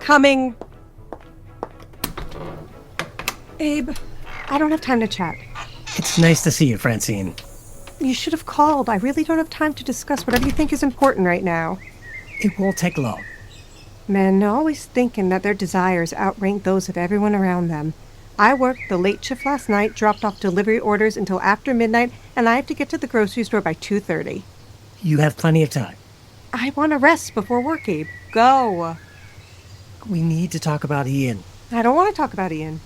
Coming. Abe, I don't have time to chat. It's nice to see you, Francine. You should have called. I really don't have time to discuss whatever you think is important right now. It won't take long. Men are always thinking that their desires outrank those of everyone around them. I worked the late shift last night, dropped off delivery orders until after midnight, and I have to get to the grocery store by 2:30. You have plenty of time. I want to rest before work, Abe. Go. We need to talk about Ian. I don't want to talk about Ian.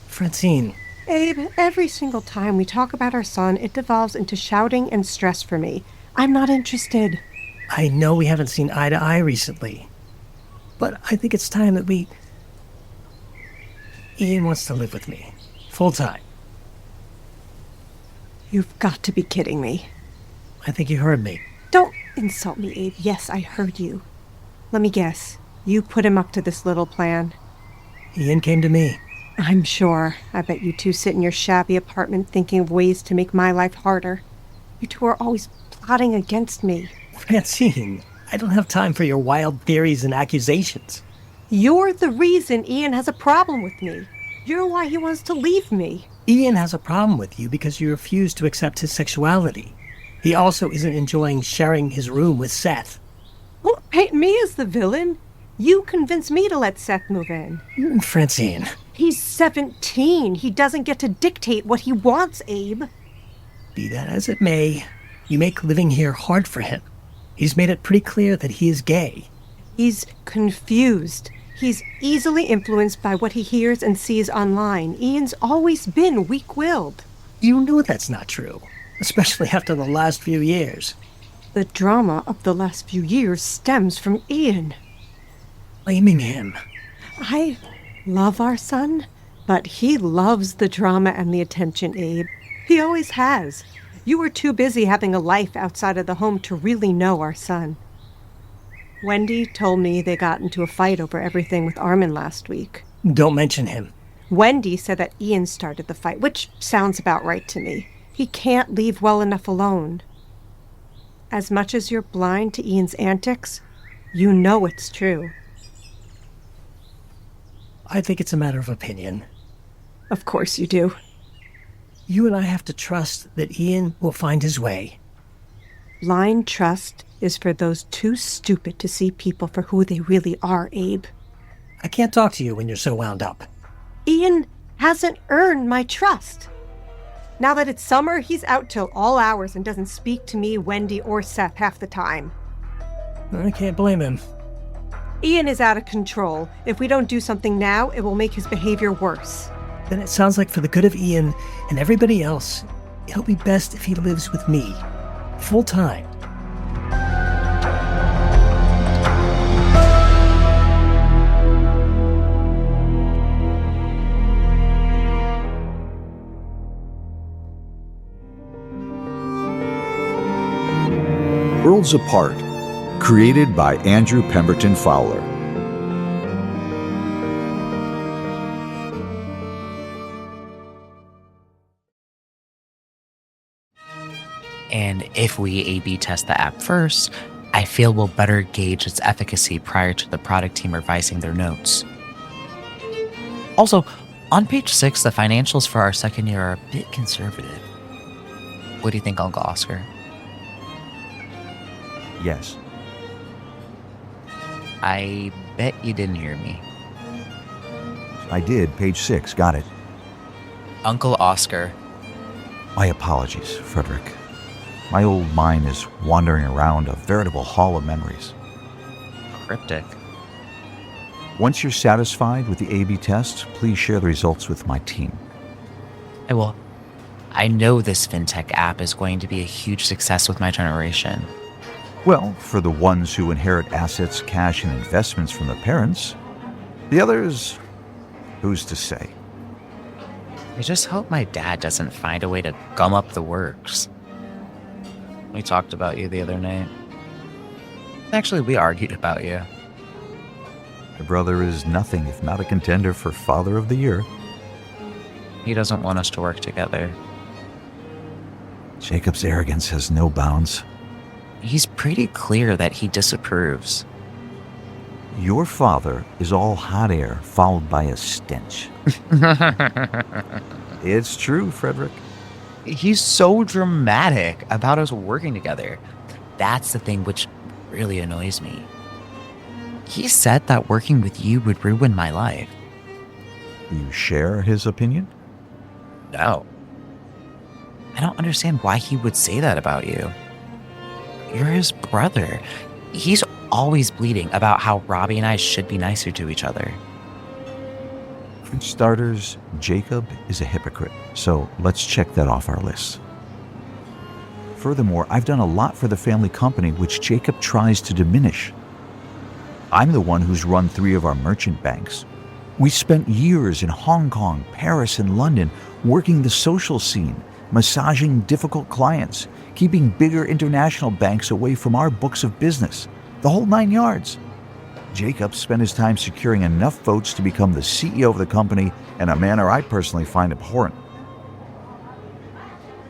Francine. Abe, every single time we talk about our son, it devolves into shouting and stress for me. I'm not interested. I know we haven't seen eye to eye recently, but I think it's time that we... Ian wants to live with me, full time. You've got to be kidding me. I think you heard me. Don't insult me, Abe. Yes, I heard you. Let me guess. You put him up to this little plan. Ian came to me. I'm sure. I bet you two sit in your shabby apartment thinking of ways to make my life harder. You two are always plotting against me. Francine, I don't have time for your wild theories and accusations. You're the reason Ian has a problem with me. You're why he wants to leave me. Ian has a problem with you because you refuse to accept his sexuality. He also isn't enjoying sharing his room with Seth. Don't paint me as the villain. You convinced me to let Seth move in. Francine. He's 17. He doesn't get to dictate what he wants, Abe. Be that as it may, you make living here hard for him. He's made it pretty clear that he is gay. He's confused. He's easily influenced by what he hears and sees online. Ian's always been weak-willed. You know that's not true, especially after the last few years. The drama of the last few years stems from Ian. Blaming him. I love our son, but he loves the drama and the attention, Abe. He always has. You were too busy having a life outside of the home to really know our son. Wendy told me they got into a fight over everything with Armin last week. Don't mention him. Wendy said that Ian started the fight, which sounds about right to me. He can't leave well enough alone. As much as you're blind to Ian's antics, you know it's true. I think it's a matter of opinion. Of course you do. You and I have to trust that Ian will find his way. Blind trust is for those too stupid to see people for who they really are, Abe. I can't talk to you when you're so wound up. Ian hasn't earned my trust. Now that it's summer, he's out till all hours and doesn't speak to me, Wendy, or Seth half the time. I can't blame him. Ian is out of control. If we don't do something now, it will make his behavior worse. Then it sounds like for the good of Ian and everybody else, it'll be best if he lives with me, full time. Worlds Apart, created by Andrew Pemberton-Fowler. And if we A/B test the app first, I feel we'll better gauge its efficacy prior to the product team revising their notes. Also, on page 6, the financials for our second year are a bit conservative. What do you think, Uncle Oscar? Yes. I bet you didn't hear me. I did. Page 6. Got it. Uncle Oscar. My apologies, Frederick. My old mind is wandering around a veritable hall of memories. Cryptic. Once you're satisfied with the A/B test, please share the results with my team. I will. I know this fintech app is going to be a huge success with my generation. Well, for the ones who inherit assets, cash, and investments from their parents. The others, who's to say? I just hope my dad doesn't find a way to gum up the works. We talked about you the other night. Actually, we argued about you. My brother is nothing if not a contender for Father of the Year. He doesn't want us to work together. Jacob's arrogance has no bounds. He's pretty clear that he disapproves. Your father is all hot air followed by a stench. It's true, Frederick. He's so dramatic about us working together. That's the thing which really annoys me. He said that working with you would ruin my life. You share his opinion? No. I don't understand why he would say that about you. You're his brother. He's always bleeding about how Robbie and I should be nicer to each other. For starters, Jacob is a hypocrite, so let's check that off our list. Furthermore, I've done a lot for the family company which Jacob tries to diminish. I'm the one who's run 3 of our merchant banks. We spent years in Hong Kong, Paris, and London working the social scene, massaging difficult clients, keeping bigger international banks away from our books of business, the whole 9 yards. Jacob spent his time securing enough votes to become the CEO of the company in a manner I personally find abhorrent.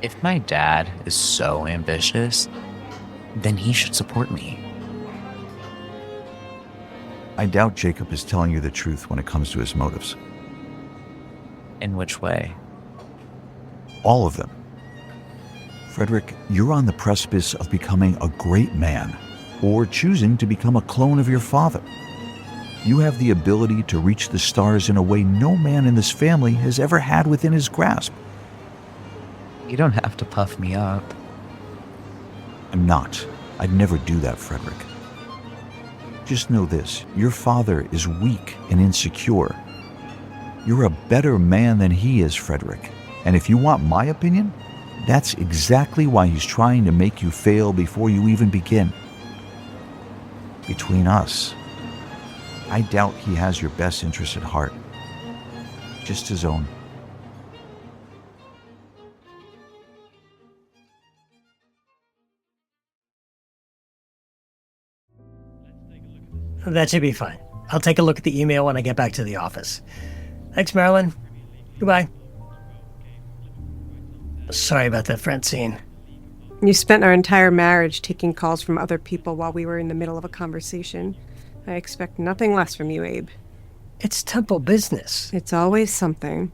If my dad is so ambitious, then he should support me. I doubt Jacob is telling you the truth when it comes to his motives. In which way? All of them. Frederick, you're on the precipice of becoming a great man, or choosing to become a clone of your father. You have the ability to reach the stars in a way no man in this family has ever had within his grasp. You don't have to puff me up. I'm not. I'd never do that, Frederick. Just know this, your father is weak and insecure. You're a better man than he is, Frederick. And if you want my opinion, that's exactly why he's trying to make you fail before you even begin. Between us, I doubt he has your best interest at heart. Just his own. That should be fine. I'll take a look at the email when I get back to the office. Thanks, Marilyn. Goodbye. Sorry about that, Francine. You spent our entire marriage taking calls from other people while we were in the middle of a conversation. I expect nothing less from you, Abe. It's temple business. It's always something.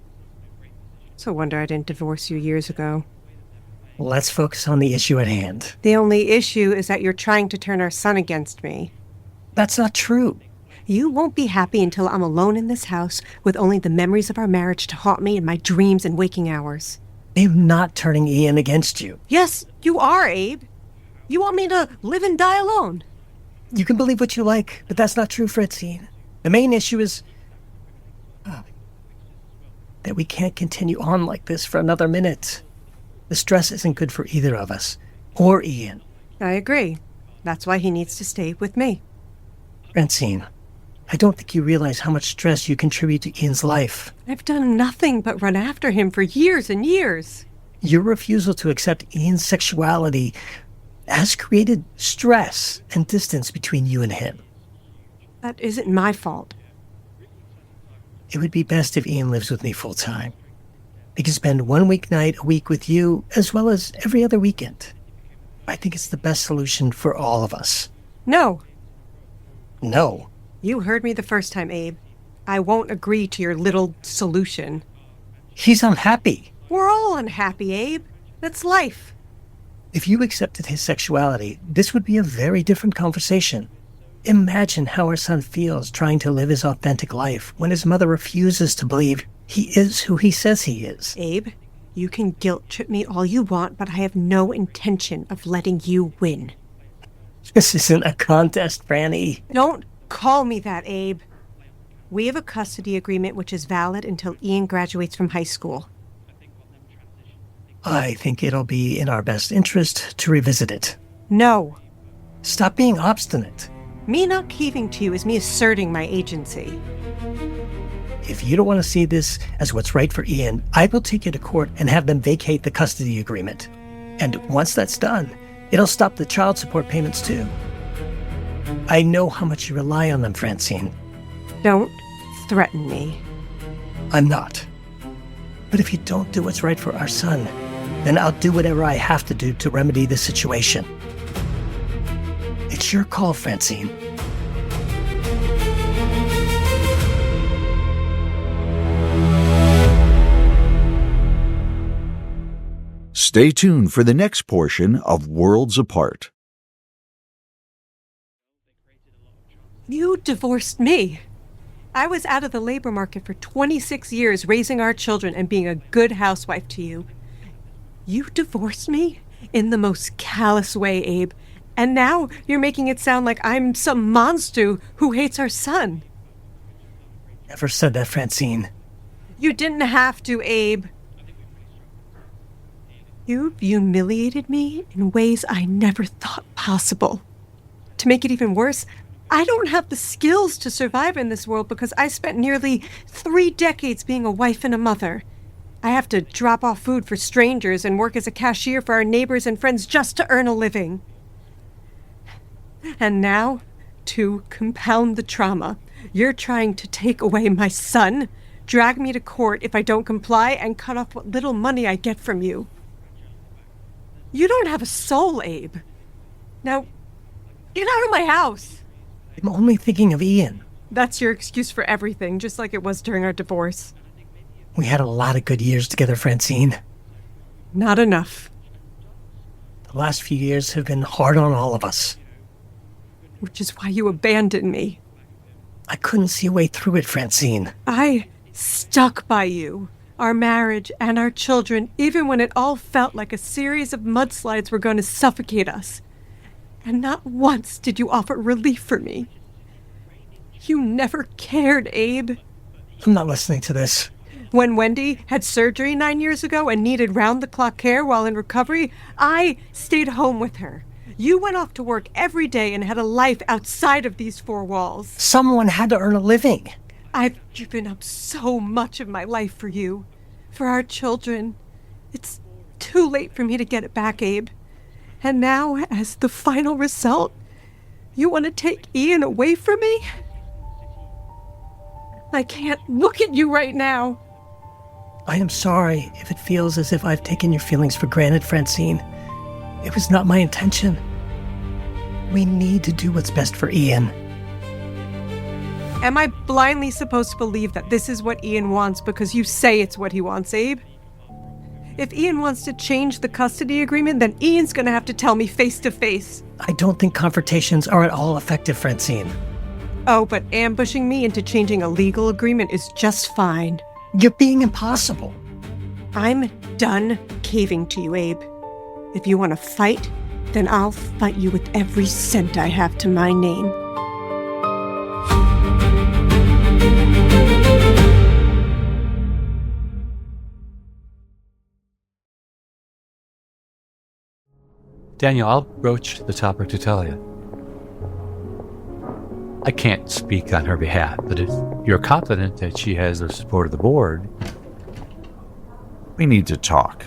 It's a wonder I didn't divorce you years ago. Let's focus on the issue at hand. The only issue is that you're trying to turn our son against me. That's not true. You won't be happy until I'm alone in this house with only the memories of our marriage to haunt me in my dreams and waking hours. I'm not turning Ian against you. Yes, you are, Abe. You want me to live and die alone. You can believe what you like, but that's not true, Francine. The main issue is that we can't continue on like this for another minute. The stress isn't good for either of us, or Ian. I agree. That's why he needs to stay with me. Francine, I don't think you realize how much stress you contribute to Ian's life. I've done nothing but run after him for years and years. Your refusal to accept Ian's sexuality has created stress and distance between you and him. That isn't my fault. It would be best if Ian lives with me full time. We can spend 1 weeknight a week with you, as well as every other weekend. I think it's the best solution for all of us. No. No. You heard me the first time, Abe. I won't agree to your little solution. He's unhappy. We're all unhappy, Abe. That's life. If you accepted his sexuality, this would be a very different conversation. Imagine how our son feels trying to live his authentic life when his mother refuses to believe he is who he says he is. Abe, you can guilt trip me all you want, but I have no intention of letting you win. This isn't a contest, Franny. Don't call me that, Abe. We have a custody agreement which is valid until Ian graduates from high school. I think it'll be in our best interest to revisit it. No. Stop being obstinate. Me not caving to you is me asserting my agency. If you don't want to see this as what's right for Ian, I will take you to court and have them vacate the custody agreement. And once that's done, it'll stop the child support payments too. I know how much you rely on them, Francine. Don't threaten me. I'm not. But if you don't do what's right for our son, then I'll do whatever I have to do to remedy the situation. It's your call, Francine. Stay tuned for the next portion of Worlds Apart. You divorced me. I was out of the labor market for 26 years raising our children and being a good housewife to you. You divorced me in the most callous way, Abe. And now you're making it sound like I'm some monster who hates our son. Never said that, Francine. You didn't have to, Abe. You've humiliated me in ways I never thought possible. To make it even worse, I don't have the skills to survive in this world because I spent nearly 3 decades being a wife and a mother. I have to drop off food for strangers and work as a cashier for our neighbors and friends just to earn a living. And now, to compound the trauma, you're trying to take away my son, drag me to court if I don't comply, and cut off what little money I get from you. You don't have a soul, Abe. Now, get out of my house. I'm only thinking of Ian. That's your excuse for everything, just like it was during our divorce. We had a lot of good years together, Francine. Not enough. The last few years have been hard on all of us. Which is why you abandoned me. I couldn't see a way through it, Francine. I stuck by you, our marriage and our children, even when it all felt like a series of mudslides were going to suffocate us. And not once did you offer relief for me. You never cared, Abe. I'm not listening to this. When Wendy had surgery 9 years ago and needed round-the-clock care while in recovery, I stayed home with her. You went off to work every day and had a life outside of these 4 walls. Someone had to earn a living. I've given up so much of my life for you, for our children. It's too late for me to get it back, Abe. And now, as the final result, you want to take Ian away from me? I can't look at you right now. I am sorry if it feels as if I've taken your feelings for granted, Francine. It was not my intention. We need to do what's best for Ian. Am I blindly supposed to believe that this is what Ian wants because you say it's what he wants, Abe? If Ian wants to change the custody agreement, then Ian's gonna have to tell me face to face. I don't think confrontations are at all effective, Francine. Oh, but ambushing me into changing a legal agreement is just fine. You're being impossible. I'm done caving to you, Abe. If you want to fight, then I'll fight you with every cent I have to my name. Daniel, I'll broach the topic to Talia. I can't speak on her behalf, but if you're confident that she has the support of the board... We need to talk.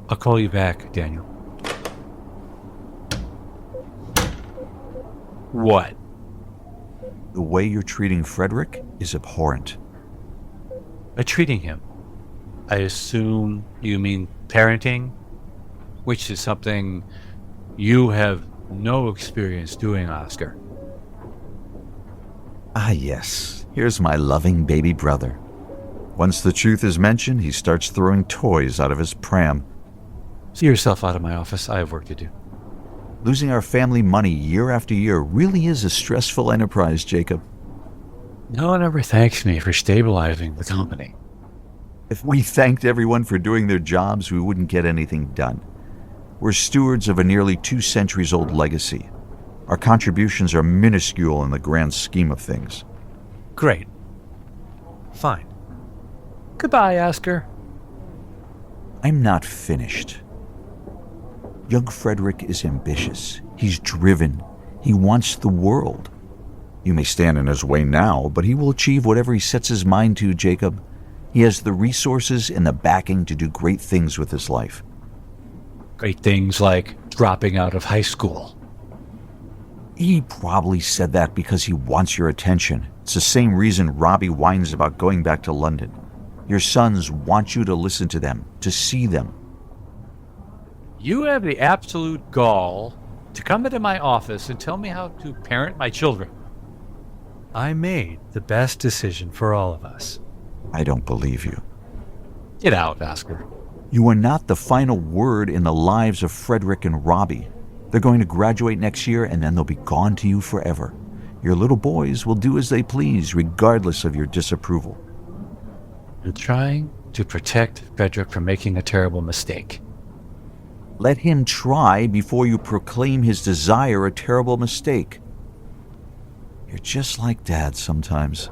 I'll call you back, Daniel. What? The way you're treating Frederick is abhorrent. By treating him, I assume you mean parenting, which is something you have no experience doing, Oscar. Ah, yes. Here's my loving baby brother. Once the truth is mentioned, he starts throwing toys out of his pram. See yourself out of my office. I have work to do. Losing our family money year after year really is a stressful enterprise, Jacob. No one ever thanks me for stabilizing the company. If we thanked everyone for doing their jobs, we wouldn't get anything done. We're stewards of a nearly 2 centuries-old legacy. Our contributions are minuscule in the grand scheme of things. Great. Fine. Goodbye, Oscar. I'm not finished. Young Frederick is ambitious. He's driven. He wants the world. You may stand in his way now, but he will achieve whatever he sets his mind to, Jacob. He has the resources and the backing to do great things with his life. Great things like dropping out of high school. He probably said that because he wants your attention. It's the same reason Robbie whines about going back to London. Your sons want you to listen to them, to see them. You have the absolute gall to come into my office and tell me how to parent my children. I made the best decision for all of us. I don't believe you. Get out, Oscar. You are not the final word in the lives of Frederick and Robbie. They're going to graduate next year, and then they'll be gone to you forever. Your little boys will do as they please, regardless of your disapproval. I'm trying to protect Frederick from making a terrible mistake. Let him try before you proclaim his desire a terrible mistake. You're just like Dad sometimes.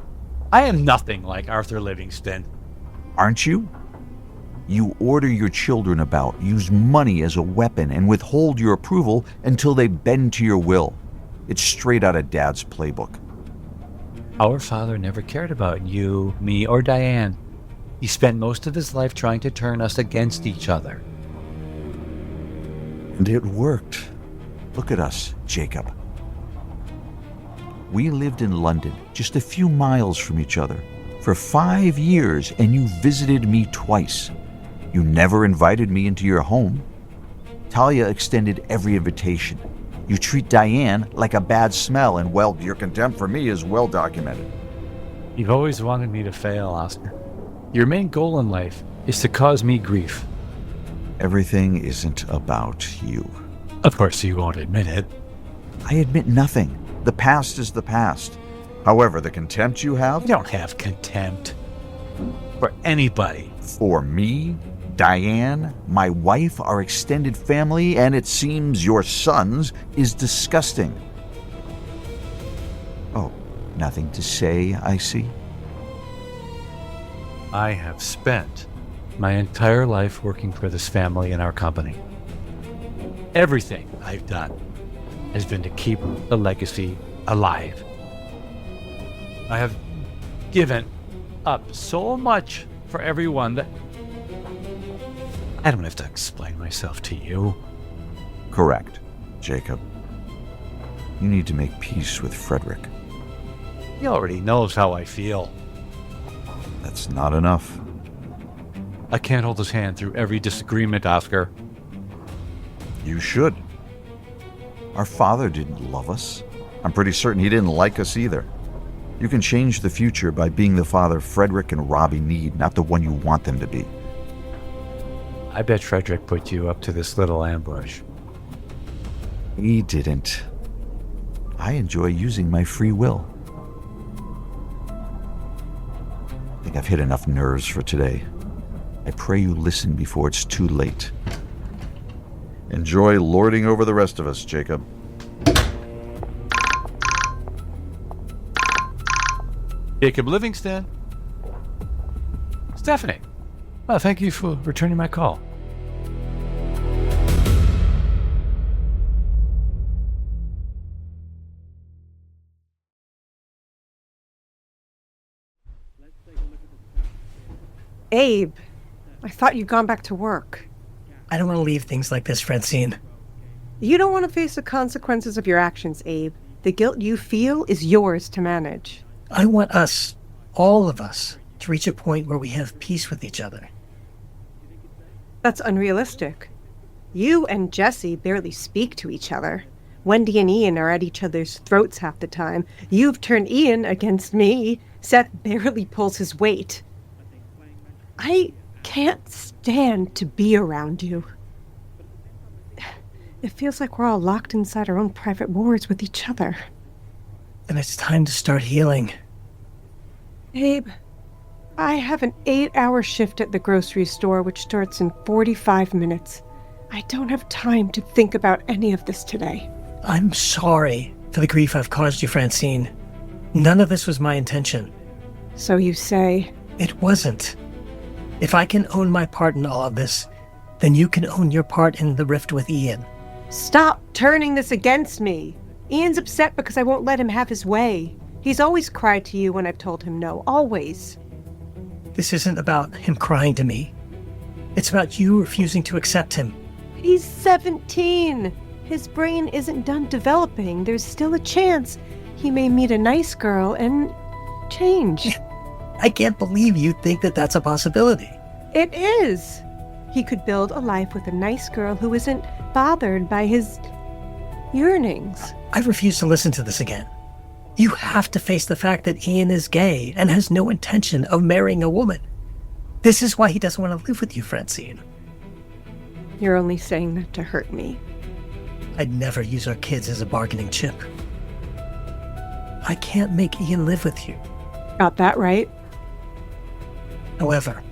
I am nothing like Arthur Livingston. Aren't you? You order your children about, use money as a weapon, and withhold your approval until they bend to your will. It's straight out of Dad's playbook. Our father never cared about you, me, or Diane. He spent most of his life trying to turn us against each other. And it worked. Look at us, Jacob. We lived in London, just a few miles from each other, for 5 years, and you visited me twice. You never invited me into your home. Talia extended every invitation. You treat Diane like a bad smell, and, well, your contempt for me is well documented. You've always wanted me to fail, Oscar. Your main goal in life is to cause me grief. Everything isn't about you. Of course, you won't admit it. I admit nothing. The past is the past. However, the contempt you have... I don't have contempt for anybody. For me, Diane, my wife, our extended family, and it seems your sons, is disgusting. Oh, nothing to say, I see. I have spent my entire life working for this family and our company. Everything I've done has been to keep the legacy alive. I have given up so much for everyone that I don't have to explain myself to you. Correct, Jacob. You need to make peace with Frederick. He already knows how I feel. That's not enough. I can't hold his hand through every disagreement, Oscar. You should. Our father didn't love us. I'm pretty certain he didn't like us either. You can change the future by being the father Frederick and Robbie need, not the one you want them to be. I bet Frederick put you up to this little ambush. He didn't. I enjoy using my free will. I think I've hit enough nerves for today. I pray you listen before it's too late. Enjoy lording over the rest of us, Jacob. Jacob Livingston. Stephanie. Well, thank you for returning my call. Abe, I thought you'd gone back to work. I don't want to leave things like this, Francine. You don't want to face the consequences of your actions, Abe. The guilt you feel is yours to manage. I want us, all of us, to reach a point where we have peace with each other. That's unrealistic. You and Jesse barely speak to each other. Wendy and Ian are at each other's throats half the time. You've turned Ian against me. Seth barely pulls his weight. I can't stand to be around you. It feels like we're all locked inside our own private wars with each other. And it's time to start healing. Abe, I have an 8-hour shift at the grocery store, which starts in 45 minutes. I don't have time to think about any of this today. I'm sorry for the grief I've caused you, Francine. None of this was my intention. So you say? It wasn't. If I can own my part in all of this, then you can own your part in the rift with Ian. Stop turning this against me. Ian's upset because I won't let him have his way. He's always cried to you when I've told him no. Always. This isn't about him crying to me. It's about you refusing to accept him. He's 17. His brain isn't done developing. There's still a chance he may meet a nice girl and change. I can't believe you think that that's a possibility. It is. He could build a life with a nice girl who isn't bothered by his yearnings. I refuse to listen to this again. You have to face the fact that Ian is gay and has no intention of marrying a woman. This is why he doesn't want to live with you, Francine. You're only saying that to hurt me. I'd never use our kids as a bargaining chip. I can't make Ian live with you. Got that right? However,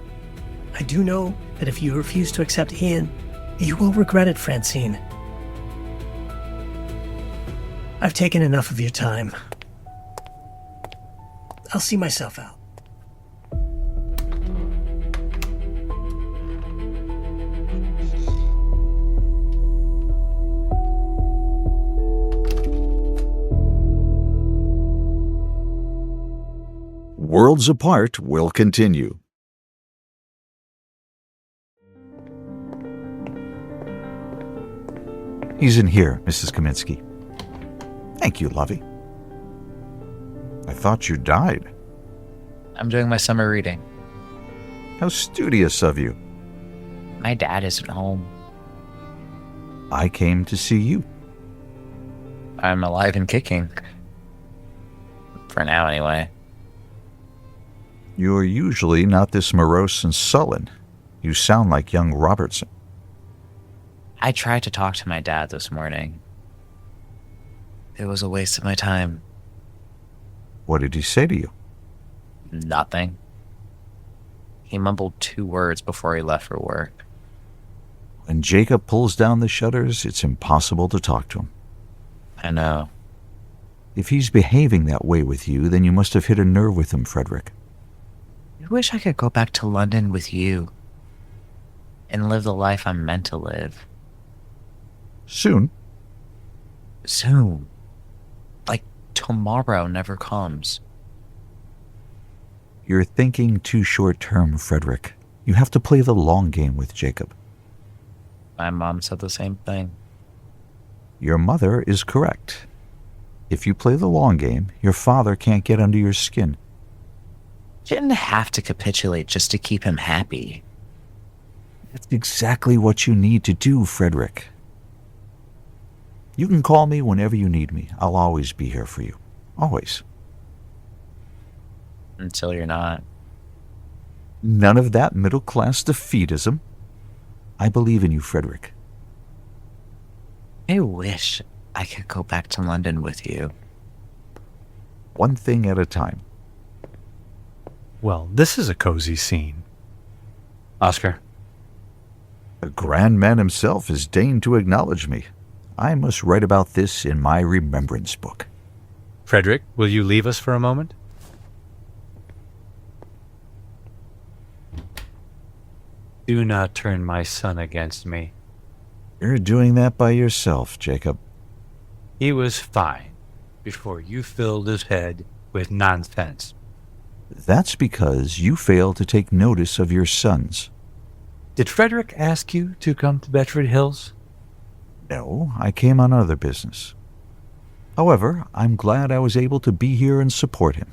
I do know that if you refuse to accept Ian, you will regret it, Francine. I've taken enough of your time. I'll see myself out. Worlds Apart will continue. He's in here, Mrs. Kaminsky. Thank you, Lovey. I thought you died. I'm doing my summer reading. How studious of you. My dad isn't home. I came to see you. I'm alive and kicking. For now, anyway. You're usually not this morose and sullen. You sound like young Robertson. I tried to talk to my dad this morning. It was a waste of my time. What did he say to you? Nothing. He mumbled 2 words before he left for work. When Jacob pulls down the shutters, it's impossible to talk to him. I know. If he's behaving that way with you, then you must have hit a nerve with him, Frederick. I wish I could go back to London with you and live the life I'm meant to live. Soon? Soon. Like tomorrow never comes. You're thinking too short-term, Frederick. You have to play the long game with Jacob. My mom said the same thing. Your mother is correct. If you play the long game, your father can't get under your skin. Didn't have to capitulate just to keep him happy. That's exactly what you need to do, Frederick. You can call me whenever you need me. I'll always be here for you. Always. Until you're not. None of that middle-class defeatism. I believe in you, Frederick. I wish I could go back to London with you. One thing at a time. Well, this is a cozy scene. Oscar? The grand man himself has deigned to acknowledge me. I must write about this in my remembrance book. Frederick, will you leave us for a moment? Do not turn my son against me. You're doing that by yourself, Jacob. He was fine before you filled his head with nonsense. That's because you failed to take notice of your sons. Did Frederick ask you to come to Bedford Hills? No, I came on other business. However, I'm glad I was able to be here and support him.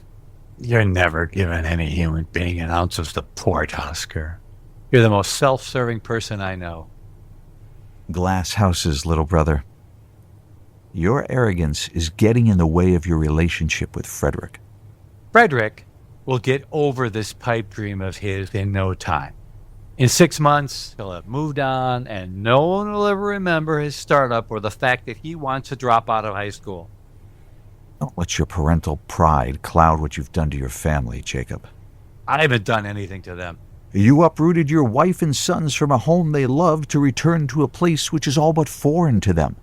You're never given any human being an ounce of support, Oscar. You're the most self-serving person I know. Glass houses, little brother. Your arrogance is getting in the way of your relationship with Frederick. Frederick will get over this pipe dream of his in no time. In 6 months, he'll have moved on, and no one will ever remember his startup or the fact that he wants to drop out of high school. Don't let your parental pride cloud what you've done to your family, Jacob. I haven't done anything to them. You uprooted your wife and sons from a home they loved to return to a place which is all but foreign to them.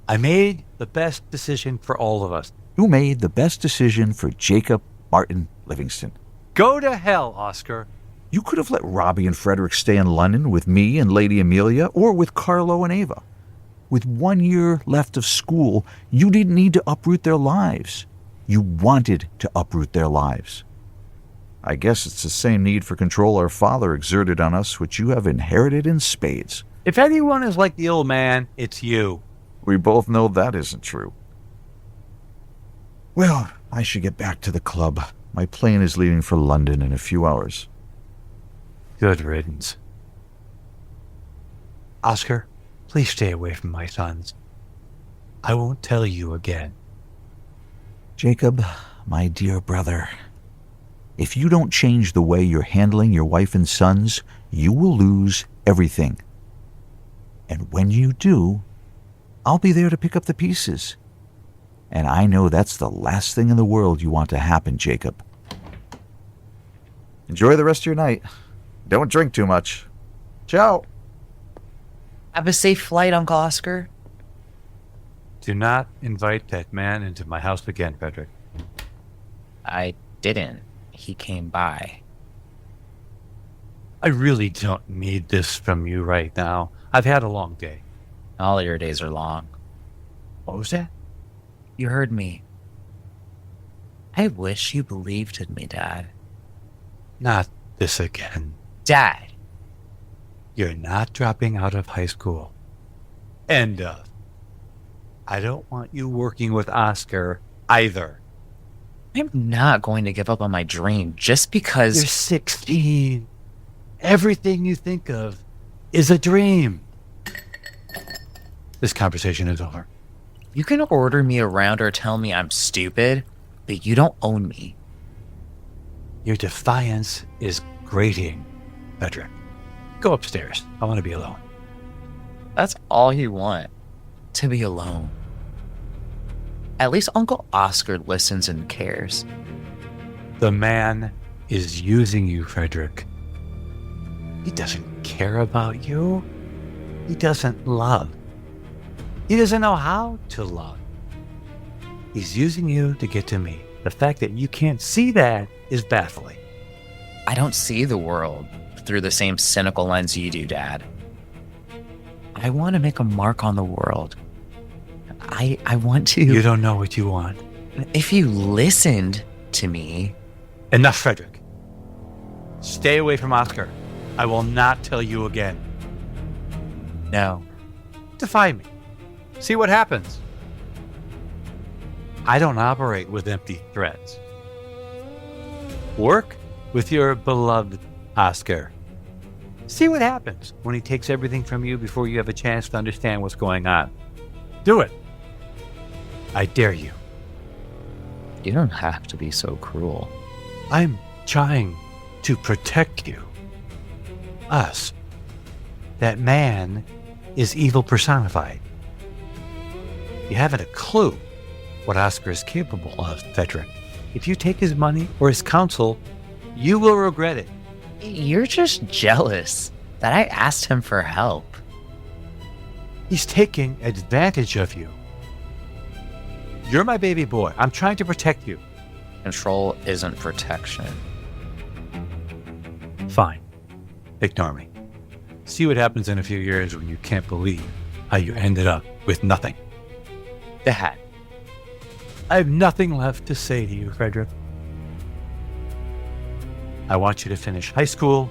I made the best decision for all of us. You made the best decision for Jacob Martin Livingston. Go to hell, Oscar. You could have let Robbie and Frederick stay in London with me and Lady Amelia, or with Carlo and Ava. With 1 year left of school, you didn't need to uproot their lives. You wanted to uproot their lives. I guess it's the same need for control our father exerted on us, which you have inherited in spades. If anyone is like the old man, it's you. We both know that isn't true. Well, I should get back to the club. My plane is leaving for London in a few hours. Good riddance. Oscar, please stay away from my sons. I won't tell you again. Jacob, my dear brother, if you don't change the way you're handling your wife and sons, you will lose everything. And when you do, I'll be there to pick up the pieces. And I know that's the last thing in the world you want to happen, Jacob. Enjoy the rest of your night. Don't drink too much. Ciao. Have a safe flight, Uncle Oscar. Do not invite that man into my house again, Frederick. I didn't. He came by. I really don't need this from you right now. I've had a long day. All your days are long. What was that? You heard me. I wish you believed in me, Dad. Not this again. Dad! You're not dropping out of high school. End of. I don't want you working with Oscar either. I'm not going to give up on my dream just because... You're 16. Everything you think of is a dream. This conversation is over. You can order me around or tell me I'm stupid, but you don't own me. Your defiance is grating, Frederick. Go upstairs. I want to be alone. That's all you want, to be alone. At least Uncle Oscar listens and cares. The man is using you, Frederick. He doesn't care about you. He doesn't love. He doesn't know how to love. He's using you to get to me. The fact that you can't see that is baffling. I don't see the world through the same cynical lens you do, Dad. I want to make a mark on the world. I want to... You don't know what you want. If you listened to me... Enough, Frederick. Stay away from Oscar. I will not tell you again. No. Defy me. See what happens. I don't operate with empty threats. Work with your beloved Oscar. See what happens when he takes everything from you before you have a chance to understand what's going on. Do it. I dare you. You don't have to be so cruel. I'm trying to protect you. Us. That man is evil personified. You haven't a clue what Oscar is capable of, Frederick. If you take his money or his counsel, you will regret it. You're just jealous that I asked him for help. He's taking advantage of you. You're my baby boy. I'm trying to protect you. Control isn't protection. Fine. Ignore me. See what happens in a few years when you can't believe how you ended up with nothing. Dad. I have nothing left to say to you, Frederick. I want you to finish high school,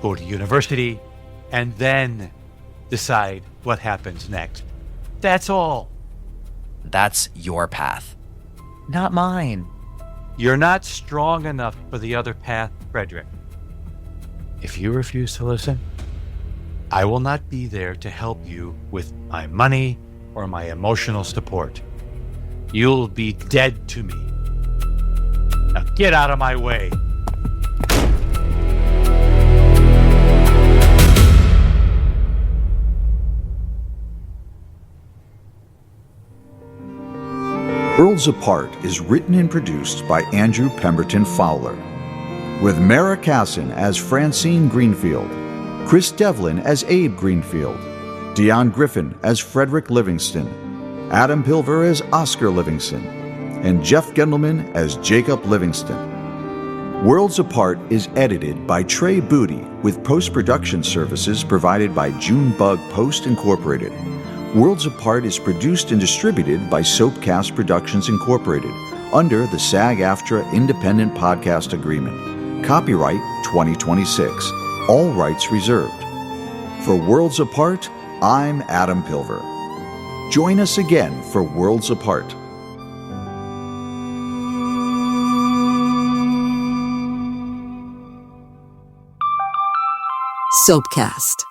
go to university, and then decide what happens next. That's all. That's your path, not mine. You're not strong enough for the other path, Frederick. If you refuse to listen, I will not be there to help you with my money or my emotional support. You'll be dead to me. Now get out of my way. Worlds Apart is written and produced by Andrew Pemberton-Fowler, with Mara Kassin as Francine Greenfield, Chris Devlin as Abe Greenfield, Deon Griffin as Frederick Livingston, Adam Pilver as Oscar Livingston, and Jeff Gendelman as Jacob Livingston. Worlds Apart is edited by Trae Budde with post-production services provided by Junebug Post Incorporated. Worlds Apart is produced and distributed by SoapKast Productions Incorporated under the SAG-AFTRA Independent Podcast Agreement. Copyright 2026. All rights reserved. For Worlds Apart, I'm Adam Pilver. Join us again for Worlds Apart. SoapKast.